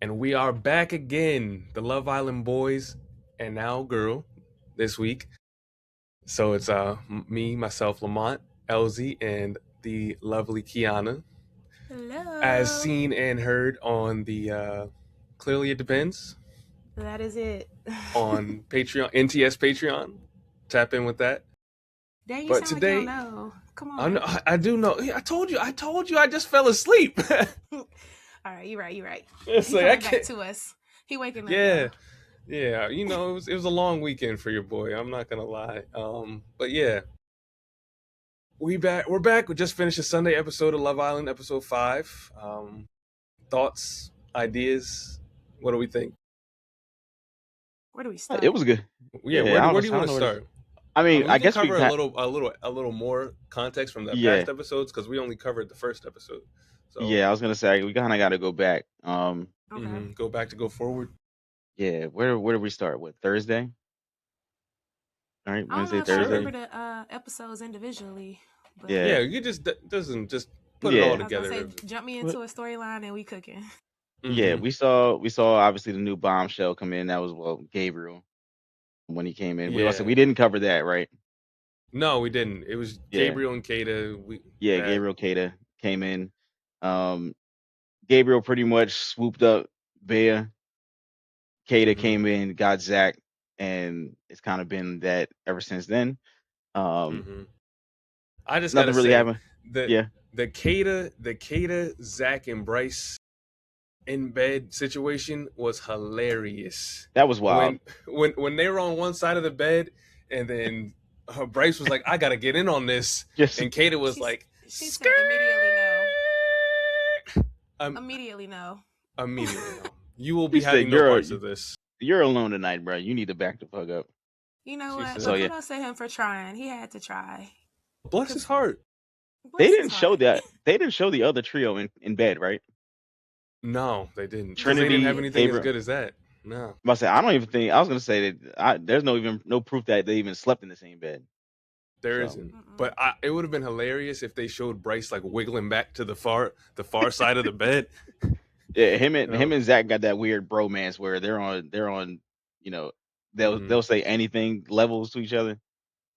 And we are back again, the Love Island boys and now girl this week. So it's me, myself, Lamont, Ellzy, and the lovely Keyonna, as Hello. seen and heard on the Clearly It Depends That is it. on Patreon, NTS Patreon. Tap in with that. Dang, you But sound like you don't today, know. Come I know, on. I do know. I told you, I just fell asleep. All right, you're right. It's He like I coming back can't. to us. He waking up, Yeah, y'all. yeah. It was a long weekend for your boy. I'm not gonna lie. But yeah, we're back. We just finished a Sunday episode of Love Island, episode 5. Thoughts, ideas. What do we think? Where do we It start? was good. Yeah, Yeah, where do you I don't want to know where to. start? I I mean, mean, we I can guess we cover got. a little more context from the Yeah, past episodes because we only covered the first episode. So yeah. I was gonna say we kind of got to go back. Okay. go back to go forward. Yeah. Where did we start? What, Thursday? All right, I don't know Wednesday, if I Sure. remember Thursday. the episodes individually, but Yeah, Yeah, you just doesn't just put it all yeah, I was gonna say together. jump me What- into a storyline and we cooking. yeah. Mm-hmm. We saw obviously the new bombshell come in. That was Gabriel when he came in. We Yeah. didn't cover that, right? No, we didn't. It was Yeah, Gabriel and Kata. yeah. That. Gabriel Cada came in. Um, Gabriel pretty much swooped up Bea. Cada Mm-hmm. came in, got Zach, and it's kind of been that ever since then. Um, Mm-hmm. I just gotta Nothing really say happened. the Yeah, the Kata, Zach, and Bryce in bed situation was hilarious. that was wild. When they were on one side of the bed, and then Bryce was like, "I gotta get in on this," Just and Kata was She like, she said immediately no. Um, Immediately no. immediately no. You will he be said, having no parts of this. "You're alone tonight, bro. You need to back the fuck up." You know She what? said, So But yeah, kudos to him for trying. He had to try. "Bless his heart." they Bless his didn't show heart. that. They didn't show the other trio in bed, right? No, they didn't, because they didn't have Trinity, Did. anything as Gabriel. good as that. No, I say I don't even think I was gonna say that. There's no proof that they even slept in the same bed. there So isn't. Mm-mm. But it would have been hilarious if they showed Bryce like wiggling back to the far side of the bed. yeah, You know, him and Zach got that weird bromance where they're on. You know, mm-hmm, they'll say anything levels to each other.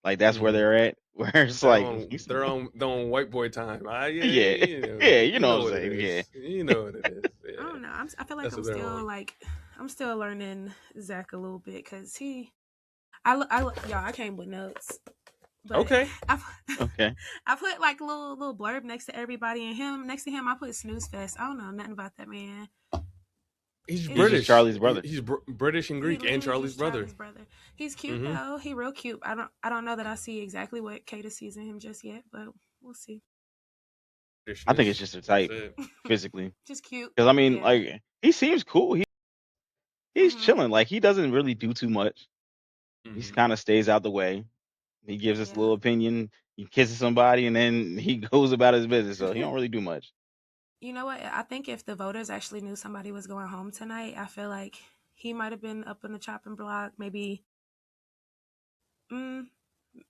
Like that's where mm-hmm. they're at. Where it's They're like, on they're on white boy time. Yeah, yeah, yeah, you you know know what I'm what it saying? Yeah, is. You know what it is. I Yeah, don't know. I feel like that's what they're on. I'm still learning Zach a little bit because y'all, I came with notes, but Okay, I okay. I put like a little blurb next to everybody, and next to him I put snooze fest. I don't know nothing about that man. he's It's He's just just British. Charlie's brother. He's British and he Greek, and literally Charlie's just brother. Charlie's brother. He's cute Mm-hmm. though. He real cute. I don't know that I see exactly what Kata sees in him just yet, but we'll see. I think it's Britishness. just a That's type it. physically. Just cute. Because I mean, Yeah. like he seems cool. He's Mhm. chilling. Like he doesn't really do too much. He Mm-hmm. kind of stays out the way. He gives his little Yeah. opinion. He kisses somebody, and then he goes about his business. So he don't really do much. You know what? I think if the voters actually knew somebody was going home tonight, I feel like he might have been up in the chopping block. Maybe,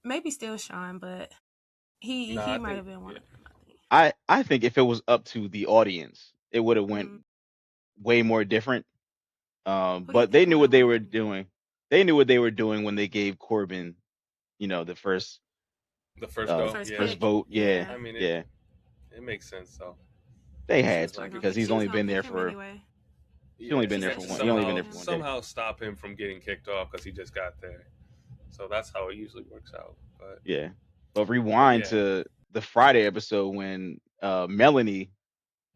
maybe still Sean, but he No, he I might think have been one yeah. of them. I think. I think if it was up to the audience, it would have went Mm. way more different. Who do you But they think knew would what have they were won? doing. They knew what they were doing when they gave Corbin, the The first The go. first Yeah, first pick. vote. Yeah, Yeah. I mean yeah. it makes sense though. They It She had seems was to probably like gonna because pick. he's She was only gonna been pick there him for anyway. he's only yeah, been She there said for she one. was He only gonna been somehow there pick for him. one day. somehow stop him from getting kicked off because he just got there. So that's how it usually works out. Yeah. But But rewind yeah. to the Friday episode when Melanie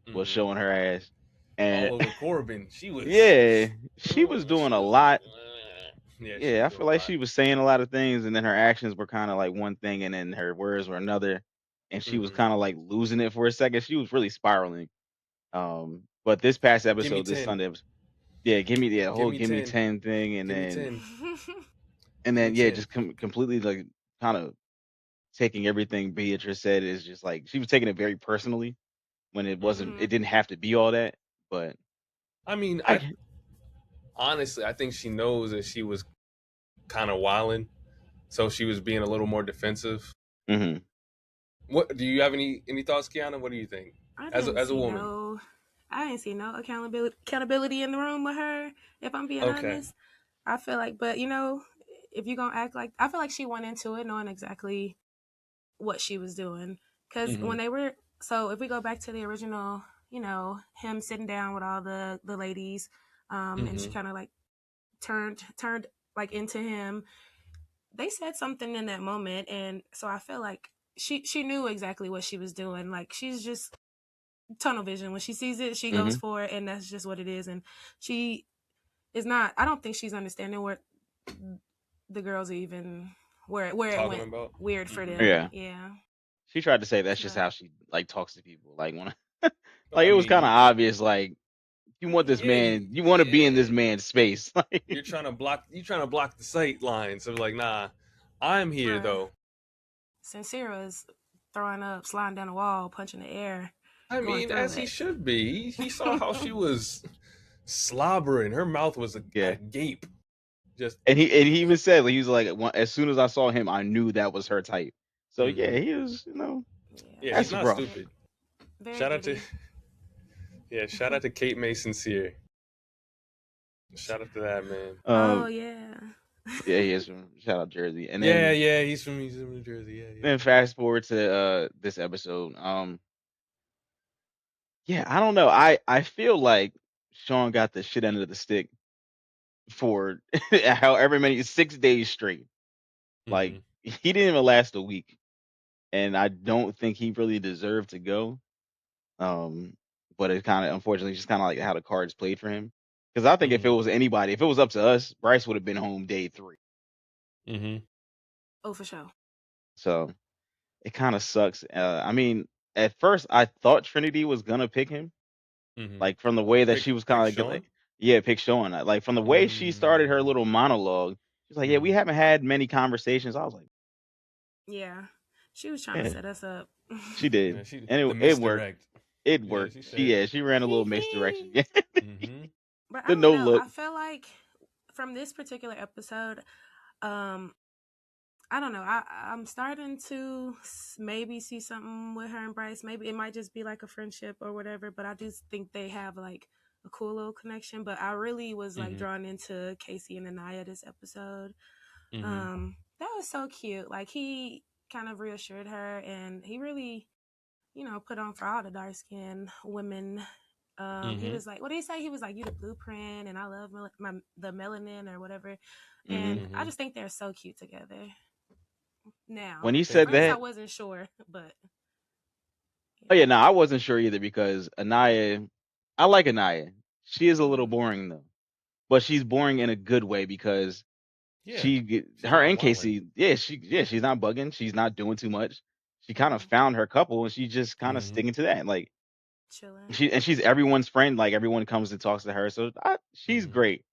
was Mm-hmm. showing her ass, and All over Corbin, she was. yeah, she was doing She a was. lot. Yeah, she Yeah, was I doing feel a like lot. she was saying a lot of things, and then her actions were kind of like one thing, and then her words were another, and she was Mm-hmm. kind of like losing it for a second. She was really spiraling. But this past Give me episode, this 10. Sunday, yeah, Give whole me give me 10. 10 thing, Give me 10. and Give me then yeah, 10. just completely like kind of taking everything Beatrice said is just like she was taking it very personally when Mm-hmm. it didn't have to be all that. But I mean, I get- honestly, I think she knows that she was kind of wilding, so she was being a little more defensive. mhm. What do you have any thoughts, Keyonna? What do you think I as didn't a see woman? no. I ain't see no accountability in the room with her. If I'm being Okay. honest, I feel like, but if you're gonna act like, I feel like she went into it knowing exactly what she was doing. Because Mm-hmm. when they were, so if we go back to the original, him sitting down with all the ladies, and she Mm-hmm. kind of like turned like into him. They said something in that moment, and so I feel like she knew exactly what she was doing. Like, she's just tunnel vision. When she sees it, she Mm-hmm. goes for it, and that's just what it is. And she is not. I don't think she's understanding where the girls are even where it Talking went about. weird for Mm-hmm. them. Yeah. Yeah, She tried to say that's just but how she like talks to people. Like when But like I it was kind of mean, obvious. Like you want this yeah, man, you want to be in yeah. this man's space. Like You're trying to block. You're trying to block the sight line. So like, nah, I'm here bruh, though. Sincere is throwing up, sliding down the wall, punching the air, I going mean, through as he it. should be. He saw how she was slobbering. Her mouth was yeah. agape. Just. And he even said like he was like as soon as I saw him, I knew that was her type. So yeah, Mm-hmm. he was Yeah, Yeah, he's that's not rough. stupid. very Shout out to giddy. shout out to Kate May Sincere. Shout out to that man. Oh yeah. Yeah, he is from shout out Jersey. And Yeah, he's from New Jersey. Yeah. then fast forward to this episode. Yeah, I don't know. I feel like Sean got the shit end of the stick for however many 6 days straight. Like Mm-hmm. he didn't even last a week, and I don't think he really deserved to go. But it kind of unfortunately just kind of like how the cards played for him. Because I think if it Mm-hmm. was anybody, if it was up to us, Bryce would have been home day 3. Mm-hmm. Oh, for sure. So it kind of sucks. I mean, at first I thought Trinity was gonna pick him, Mm-hmm. like from the way that Pick she was pick kind of Sean. like, yeah, pick Sean. Like from the way she started her little monologue, she's like, yeah, we Mm-hmm. haven't had many conversations. I was like, Yeah, she was trying to yeah, set us up. she Yeah, did, she and the it worked. misdirect. It Yeah, worked. she She said. she ran a little misdirection. Mm-hmm. But I The don't no know. look. I feel like from this particular episode, um, I don't know. I'm starting to maybe see something with her and Bryce. Maybe it might just be like a friendship or whatever. But I just think they have like a cool little connection. But I really was like Mm-hmm. drawn into Casey and Anaya this episode. Mm-hmm. That was so cute. Like, he kind of reassured her, and he really, put on for all the dark skinned women. He Mm-hmm. was like, what did he say? He was like, "You the blueprint, and I love the melanin or whatever." Hmm. And I Mm-hmm. just think they're so cute together. When Now, he They said first I that, wasn't sure, but oh yeah. yeah, no, I wasn't sure either because Anaya, I like Anaya. She is a little Mm-hmm. boring though, but she's boring in a good way because yeah. She's her not and wilding. Casey, she's not bugging, she's not doing too much. She kind of Mm-hmm. found her couple and she's just kind of Mm-hmm. sticking to that. Like Chilling. she's everyone's friend. Like everyone comes and talks to her, so she's Mm-hmm. great.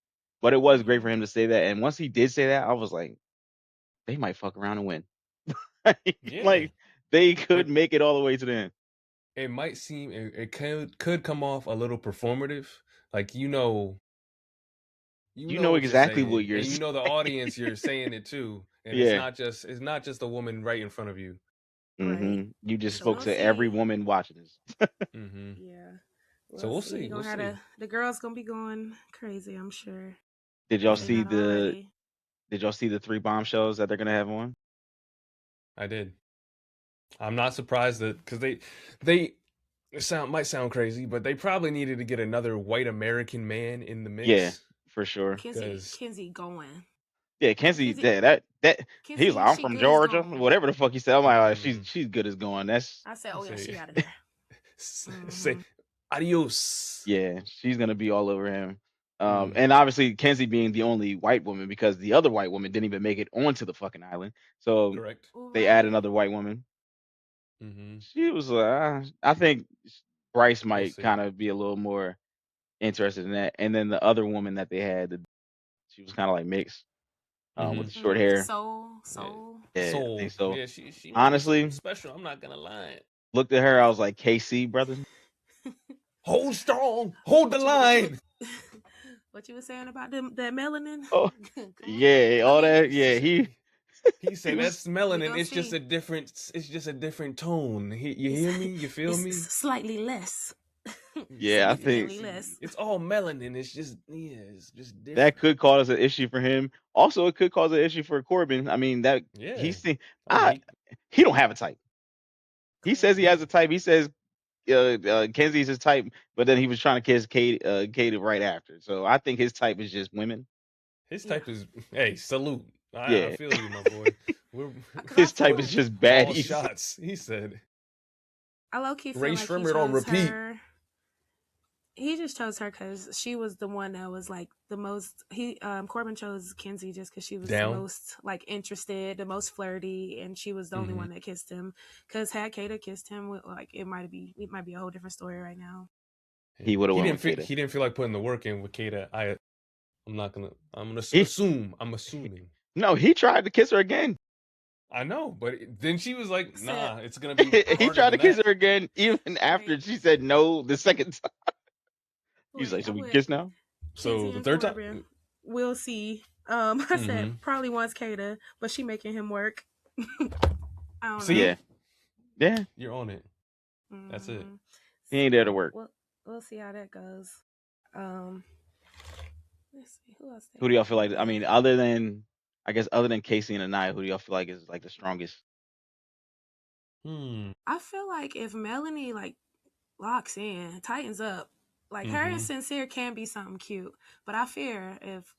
But it was great Mm-hmm. for him to say that. And once he did say that, I was like, they might fuck around and win. Yeah. Like they But could make it all the way to the end. it might seem it could come off a little performative. Like you You know know what you're exactly what saying, you're and you saying. know the audience you're saying it to, and Yeah. it's not just a woman right in front of you. Right. You just So spoke we'll to every see. woman watching this. Mm-hmm. Yeah. So We'll we'll see. see. He We'll gonna have see. the girls gonna be going crazy, I'm sure, Did y'all if they Mm-hmm. see not the already. Did y'all see the 3 bombshells that they're gonna have on? I did. I'm not surprised that because they might sound crazy, but they probably needed to get another white American man in the Yeah, mix for sure. because Kenzie going. Yeah, Kenzie. Kenzie Yeah, that he was Kenzie, like, I'm she from good as Georgia, gone. whatever the fuck he said. I'm like, "Oh, mm, she's good as gone. That's I said, I oh yeah, say she out of there. say Mm-hmm. adios. yeah, she's gonna be all over him. Mm, And obviously Kenzie being the only white woman because the other white woman didn't even make it onto the fucking island. So correct. Oh they add right. another white woman. Mm-hmm. She was, I think Bryce We'll might see. kind of be a little more interested in that. And then the other woman that they had, she was kind of like mixed, Mm-hmm. with the short hair. Yeah. Soul. Yeah, I Soul. think so. Yeah, she might be something Honestly, special. I'm not gonna lie. looked at her, I was like, KC, brother. Hold strong. Hold the What you line. what you were saying about that melanin? Oh, Come on. yeah, I all mean, that. Yeah, He he said was. that's we melanin. gonna see. It's just a different tone. You It's hear me? You feel it's me? slightly less. Yeah, I think significantly less. It's all melanin. It's just it's just different. that could cause an issue for him. Also, it could cause an issue for Corbin. I mean, that Yeah. he's Oh, he don't have a type. He says he Correct. has a type. He says Kenzie's his type, but then he was trying to kiss Kate right after. So I think his type is just women. his Yeah. type is salute. I Yeah. feel you, my boy. We're 'Cause His I feel type is like- just all baddies. shots. He said. I low key feel Ray like he Shrimmer on chose repeat. her. He just chose her because she was the one that was like the most. Corbin chose Kenzie just because she was Down. the most like interested, the most flirty, and she was the only Mhm. one that kissed him. Because had Kata kissed him, like it might be a whole different story right now. He would've went didn't with Kata. He didn't feel like putting the work in with Kata. I'm gonna He- assume. I'm assuming. No, he tried to kiss her again. I know, but then she was like, Said- "Nah, it's gonna be." He tried to kiss her again, even after Right. she said no the second time. He's Wait, like, "So I we would- kiss now?" So Kenzie the and third Corbin, time, we'll see. I said Mhm. probably wants Kata, but she making him work. I don't See? know. Yeah, you're on it. That's it. Mhm. he ain't there to work. We'll see how that goes. Let's see who else. Who do y'all feel like? I mean, other than Casey and Anaya, who do y'all feel like is like the strongest? I feel like if Melanie like locks in, tightens up, like her and Mhm. Sincere can be something cute, but I fear if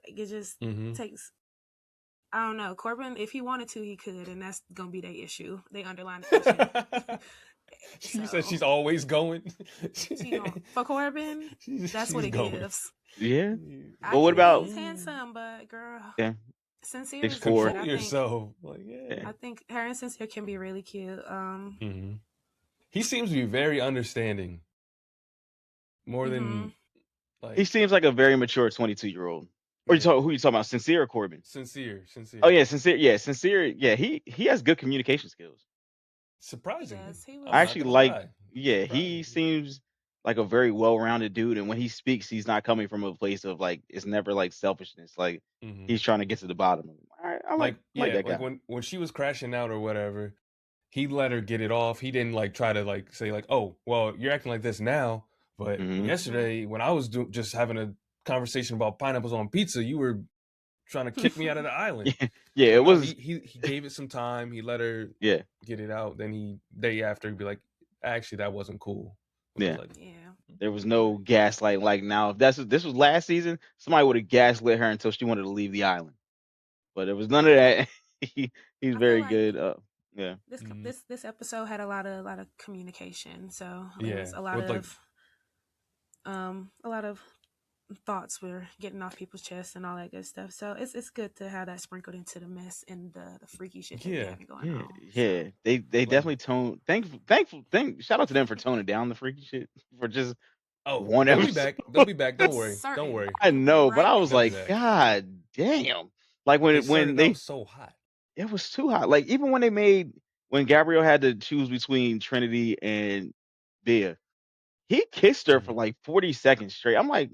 it just Mhm. takes. I don't know. Corbin, if he wanted to, he could, and that's gonna be their issue. They underline the issue. She said she's always going. For Corbin, that's what it gives. Yeah. I But what think about- he's handsome, but girl, Yeah. Sincere is 6'4". good. Control I yourself. Like, yeah. I think her and Sincere can be really cute. Mhm. He seems to be very understanding. More than like He seems like a very mature 22-year-old. Or who you talking about? Sincere or Corbin? sincere. Oh yeah, Sincere. Yeah, Sincere. Yeah, he has good communication skills. Surprising. He does. He was- I actually like. Lie. Yeah, he seems like a very well-rounded dude, and when he speaks, he's not coming from a place of like it's never like selfishness. Like Mhm. he's trying to get to the bottom of it. All right, I like that guy. Like when she was crashing out or whatever, he let her get it off. He didn't like try to like say like, "Oh, well, you're acting like this now, but Mhm. yesterday when I was just having a conversation about pineapples on pizza, you were trying to kick me out of the island." Yeah, it No, was. He gave it some time. He let her Yeah, get it out. Then day after he'd be like, "Actually, that wasn't cool." Yeah. Like, Yeah. there was no gaslight. Like now, if this was last season, somebody would have gaslit her until she wanted to leave the island. But there was none of that. He's feel very like- good. Yeah. This episode had a lot of communication, so Yeah, there was a lot with, like- of thoughts were getting off people's chests and all that good stuff. So it's good to have that sprinkled into the mess and the freaky shit that they Yeah, have going on. Yeah, they definitely tone. Shout out to them for toning down the freaky shit for just. oh, One they'll be episode. back. They'll be back. Don't worry. Certain. Don't worry. I know, but Right. I was They'll be like, back. God damn! Like They when started they out so hot. it was too hot. Like even when Gabrielle had to choose between Trinity and Bea, he kissed her for like 40 seconds straight. I'm like,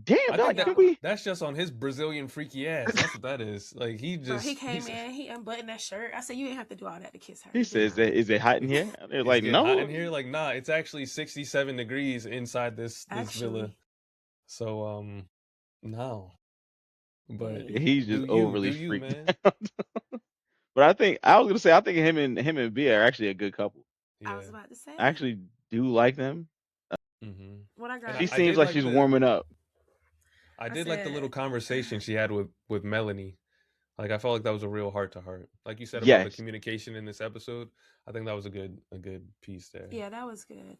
damn, I dog, think can we? that's just on his Brazilian freaky ass. That's what that is. Like he Bro, just he came in, he unbuttoned that shirt. I said, you didn't have to do all that to kiss her. He says that is it hot in here? They're It's like, getting no. hot in here. Like, nah, it's actually 67 degrees inside this villa. Actually. So no. But He's just do you, overly do you, freaked man. out. But I think him and Bea are actually a good couple. Yeah. I was about to say. I actually do like them. Mm-hmm. what I got. She I seems did like like she's the- warming up. I did like the said- little conversation she had with Melanie. Like I felt like that was a real heart to heart. Like you said about the Yes. communication in this episode. I think that was a good piece there. Yeah, that was good.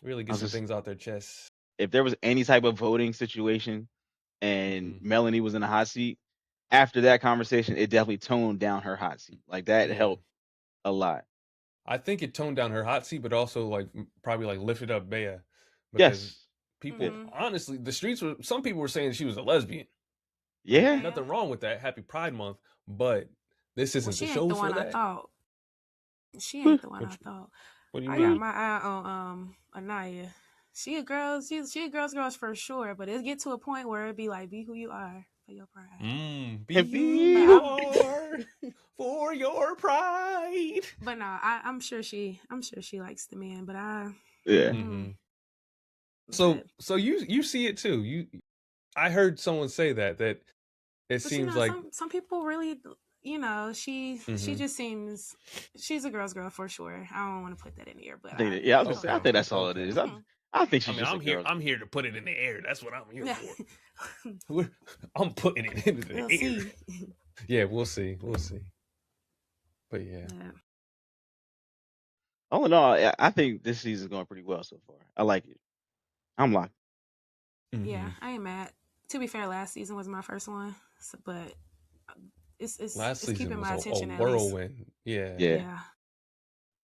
Really I get was some just- things out their chest. If there was any type of voting situation and Mhm. Melanie was in a hot seat, after that conversation, it definitely toned down her hot seat. Like that Yeah. helped a lot. I think it toned down her hot seat, but also like probably like lifted up Bea. Because Yes. people Mhm. honestly, the streets were some people were saying she was a lesbian. Yeah. Nothing wrong with that. Happy Pride Month, but this isn't Well, she the ain't show the for one I that. thought. She ain't the one What I you- thought. What do you I mean? got my eye on Anaya. She a girl. She a girls for sure. But it get to a point where it be like, be who you are for your pride. Be And who be you who- are for your pride. But no, I'm sure she likes the man. But I Yeah. Mhm. So But you see it too. I heard someone say that it but seems like some people really, she Mhm. just seems she's a girl's girl for sure. I don't want to put that in the air, but I think I that, yeah, I was gonna hope say, I Okay. think not. that's all it Okay. is. I think I she's mean, just a girl's I'm girl. here to put it in the air. That's what I'm here Yeah. for. I'm putting it into the We'll air. see. Yeah, we'll see. We'll see. But yeah. Yeah. All in all, I think this season's going pretty well so far. I like it. I'm locked. Yeah, Mm-hmm. I ain't mad. To be fair, last season was my first one, but Last it's season keeping was my a attention at least. whirlwind. Yeah. Yeah. Yeah.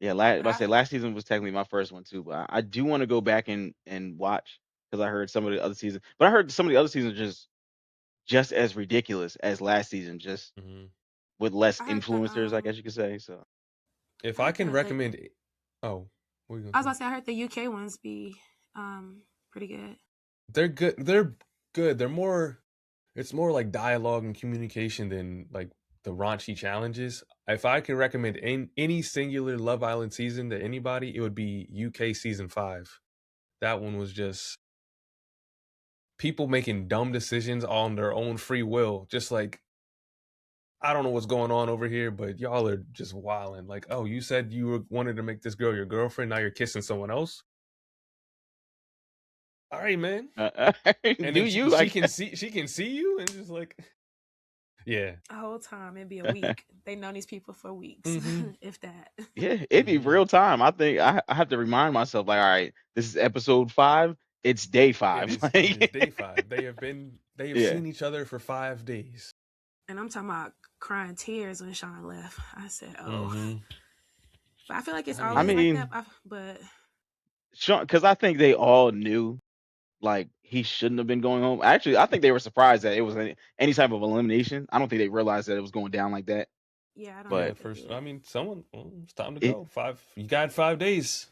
Yeah, But I say last season was technically my first one too, but I do want to go back and watch because I heard some of the other seasons. But I heard some of the other seasons just as ridiculous as last season, just Mm-hmm. with less I heard influencers, I guess you could say. So If I I heard can the recommend, oh, what are you I gonna was about say? to say I heard the UK ones be pretty good. They're good. They're good. They're more. It's more like dialogue and communication than like the raunchy challenges. If I can recommend any singular Love Island season to anybody, it would be UK season 5. That one was just people making dumb decisions on their own free will. Just like I don't know what's going on over here, but y'all are just wilding. Like, oh, you said wanted to make this girl your girlfriend. Now you're kissing someone else. All right, man. And do then you? I guess. she can see you and just like, yeah. The whole time it'd be a week. They know these people for weeks, Mm-hmm. if that. Yeah, it'd be Mm-hmm. real time. I think I have to remind myself, like, all right, this is episode 5. It's day 5. It is day 5. They have Yeah. seen each other for 5 days. And I'm talking about crying tears when Sean left. I said, oh. Mm-hmm. But I feel like it's I always like mean, that. But Sean, because I think they all knew like he shouldn't have been going home. Actually, I think they were surprised that it was any type of elimination. I don't think they realized that it was going down like that. yeah, I don't Yeah, But think they first. did. I mean, it's time to it, go. 5. You got 5 days.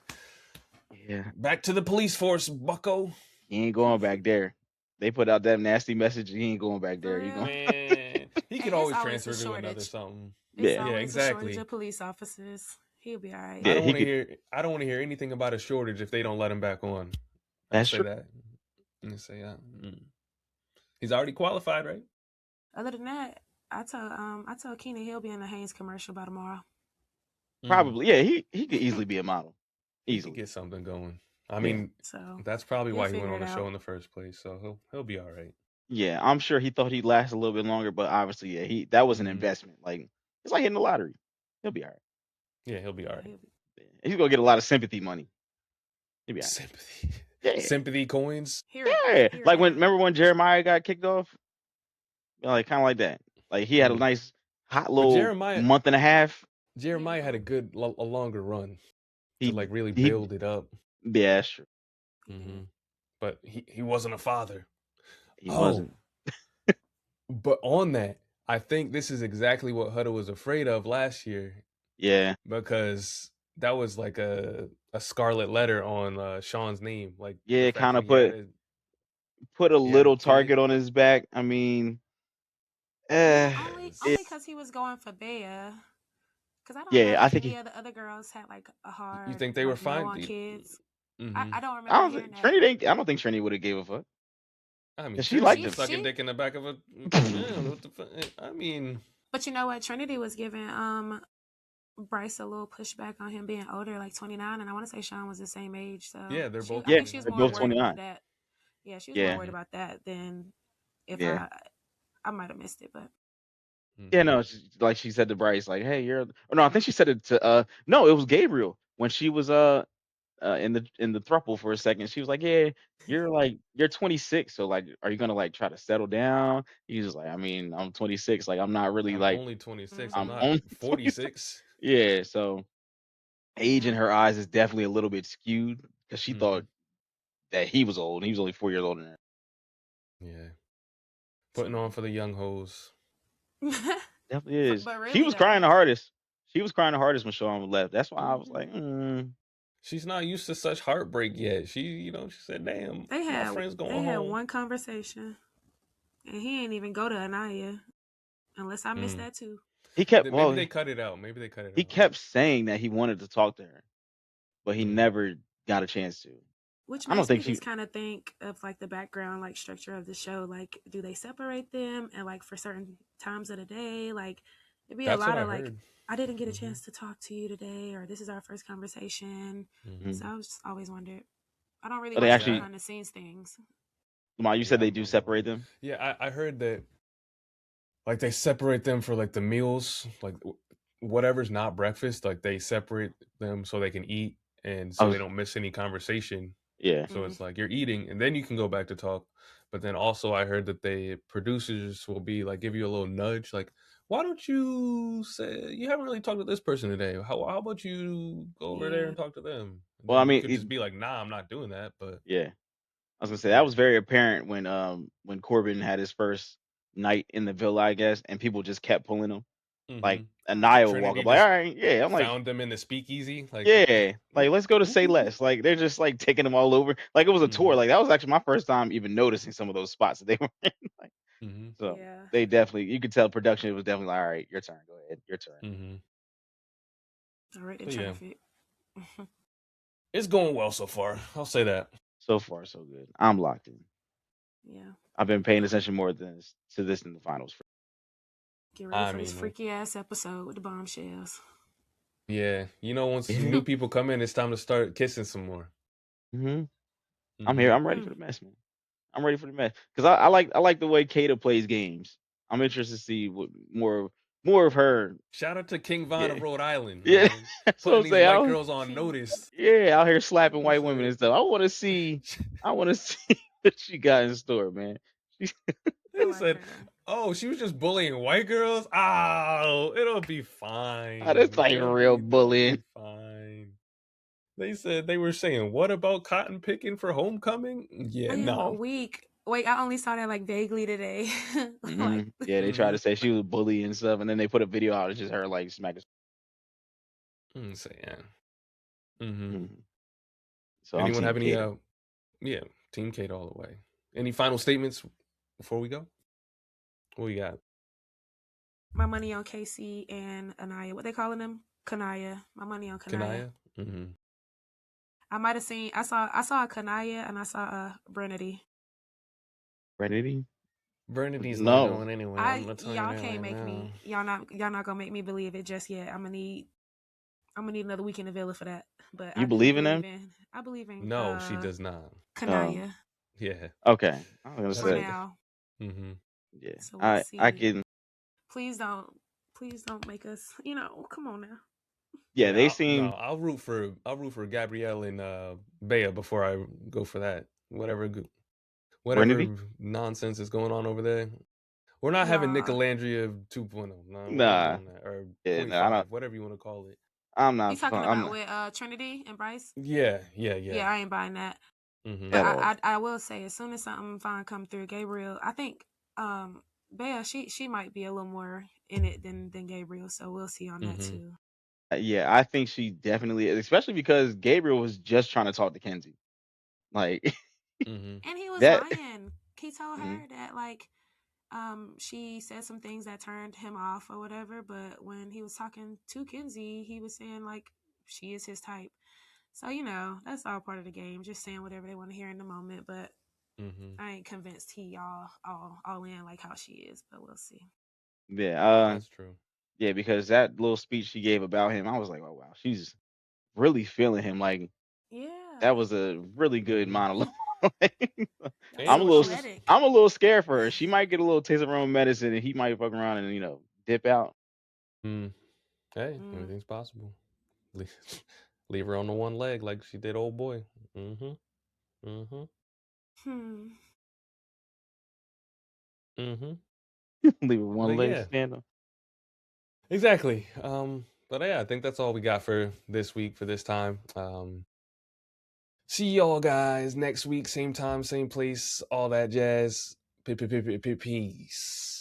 yeah, Back to the police force, Bucko. he ain't going back there. They put out that nasty message. He ain't going back For there. He going, real. Man, he And could it's always always transfer a to another shortage. something. It's yeah, Yeah, always a shortage exactly. of police officers. He'll be all right. I yeah. don't He want to could. hear. I don't want to hear anything about a shortage if they don't let him back on. I'll That's say true. that. I'm gonna say he's already qualified, right? Other than that, I told Keenan he'll be in the Haynes commercial by tomorrow. Probably, yeah. He could easily be a model. He could Easily. get something going. I Yeah. mean, So that's probably he'll why he went figure on it the show out. in the first place. So he'll be all right. Yeah, I'm sure he thought he'd last a little bit longer, but obviously, yeah, that was an investment. Like it's like hitting the lottery. He'll be all right. Yeah, he'll be all right. Yeah. He's gonna get a lot of sympathy money. He'll be all right. Sympathy, Yeah, sympathy coins. yeah. Like remember when Jeremiah got kicked off? Like kind of like that. Like he had a nice hot But little month and a half. Jeremiah had a longer run to He like really he build it up. yeah, that's true. Mm-hmm. But he wasn't a father. He wasn't. But on that, I think this is exactly what Huddle was afraid of last year. Yeah, Because that was like a scarlet letter on Sean's name. Like yeah, kind of put a he had little kid. target on his back. I mean, only because he was going for Bea. Because I don't know if any of the other girls had like a hard. You think they were fine on kids? Mm-hmm. I don't remember hearing that. Trinity. I don't think Trinity would have gave a fuck. I mean, she liked him. Sucking dick in the back of a. I mean, but you know what? Trinity was giving Bryce a little pushback on him being older, like 29, and I want to say Sean was the same age. So yeah, they're both. I think she was more worried 29. about that. Yeah, she was more worried about that than if I might have missed it, but. Yeah, no, like she said to Bryce, like, "Hey, you're." Oh, no, I think she said it to. No, it was Gabriel when she was in the throuple for a second. She was like, "Yeah, you're 26, so like, are you gonna like try to settle down?" He's just like, "I mean, I'm 26, like I'm not really I'm only 26. I'm not only 46." Yeah, so age in her eyes is definitely a little bit skewed because she thought that he was old. He was only 4 years older than her. Yeah, putting on for the young hoes. Definitely is. But really, she was crying the hardest. She was crying the hardest when Sean left. That's why I was like, She's not used to such heartbreak yet. She said, "Damn, my friend's going home." They had one conversation, and he ain't even go to Anaya, unless I missed that too. He kept. Maybe they cut it out. He kept saying that he wanted to talk to her, but he never got a chance to. Which I don't makes me think she. just kind of think of like the background like structure of the show. Like, do they separate them and like for certain times of the day? Like, it'd be a That's what lot I of like, heard. I didn't get a Mm-hmm. chance to talk to you today, or this is our first conversation. Mm-hmm. So I was just always wondered. I don't really But they watch the Yeah, actually, behind the scenes things. Lamont, you said yeah, they do I'm not separate either. them. Yeah, I heard that like they separate them for like the meals, like whatever's not breakfast, like they separate them so they can eat and I so they was, don't miss any conversation. yeah. So it's like you're eating and then you can go back to talk. But then also I heard that the producers will be like give you a little nudge, like, why don't you say you haven't really talked to this person today? How about you go over there Yeah. and talk to them? And Well, I then you mean, could just be like, nah, I'm not doing that. But yeah. I was gonna say that yeah. was very apparent when Corbin had his first night in the villa, I guess, and people just kept pulling him. Mm-hmm. Like Oh, okay. Anaya would walk Trinity up, like, just all right, yeah. I'm like, found them in the speakeasy, like yeah, like let's go to whoop, Say whoop, whoop. Less. Like they're just like taking them all over. Like it was a tour. Mm-hmm. Like that was actually my first time even noticing some of those spots that they were in. Like, Mm-hmm. so Yeah. they definitely, you could tell production was definitely like, all right, your turn, go ahead, your turn. Mm-hmm. All right, in So yeah, traffic. it's going well so far. I'll say that. So far, so good. I'm locked in. Yeah. I've been paying attention more to this than the finals. Get ready I for this mean, freaky ass episode with the bombshells. yeah, once Yeah. new people come in, it's time to start kissing some more. hmm I'm Mm-hmm. here. I'm ready for the mess, man. I'm ready for the mess because I like the way Kata plays games. I'm interested to see what more of her. Shout out to King Von Yeah, of Rhode Island, yeah. man, That's what putting I'm these saying. white girls on King. notice. Yeah, out here slapping He white women said, and stuff. I want to see. I want to see what she got in store, man. She, I he like said, her. "Oh, she was just bullying white girls. Oh, it'll be that's fine. like real It'll bullying. be fine." They said they were saying, "What about cotton picking for homecoming?" I Yeah, am no. weak. Wait, I only saw that like vaguely today. Like, Yeah, they tried Mm-hmm. to say she was bullying and stuff, and then they put a video out. It's just her like smacking. So yeah. Mm-hmm. Mhm. So I'm Anyone Team have any? Kata. Yeah, Team Kate all the way. Any final statements before we go? What we got? my money on Casey and Anaya. What they calling them? Kanaya. My money on Kanaya. Kanaya? Mm-hmm. I might have seen. I saw a Kanaya and I saw a Brenity. Renity? Bernity's not No. going anywhere. I'm I gonna tell you y'all that can't right make now. me. Y'all not gonna make me believe it just yet. I'm gonna need another week in the villa for that. But You I do believe in believe them? in. I believe in No, she does not. Um. Kanaya Yeah, Okay. I was gonna that's for say. it. now. Mm-hmm. Yeah. So we'll I see. can. Please don't make us. Come on now. Yeah. Yeah, They seem. I'll root for Gabrielle and Bea before I go for that. Renity? Whatever nonsense is going on over there. We're not having Nah. Nicolandria 2.0. No, we're not Nah. doing that. Or Yeah. point No. I don't. five, whatever you want to call it. I'm You not talking fun. I'm about not with Trinity and Bryce? Yeah. Yeah, I ain't buying that. Mm-hmm. But at I, all. I I will say as soon as something fine come through, Gabriel, I think Bea, she might be a little more in it than Gabriel, so we'll see on that Mm-hmm. too. Yeah. I think she definitely is, especially because Gabriel was just trying to talk to Kenzie. Like Mm-hmm. And he was that. lying. He told Mhm. her that like she said some things that turned him off or whatever, but when he was talking to Kenzie, he was saying like she is his type. So, that's all part of the game, just saying whatever they want to hear in the moment, but Mm-hmm. I ain't convinced he all in like how she is, but we'll see. Yeah. That's true. Yeah. Because that little speech she gave about him, I was like, oh wow, she's really feeling him. Like Yeah. that was a really good Mm-hmm. monologue. Like, That was And I'm a what she little, was poetic. I'm a little scared for her. She might get a little taste of her own medicine, and he might fuck around and dip out. hey, Mm. everything's possible. Leave, leave her on the one leg like she did old boy. Mm-hmm. Mm-hmm. Hmm. Mm-hmm. Leave her one But leg yeah, stand. exactly. But yeah, I think that's all we got for this week, for this time. See y'all guys next week, same time, same place, all that jazz. Peace.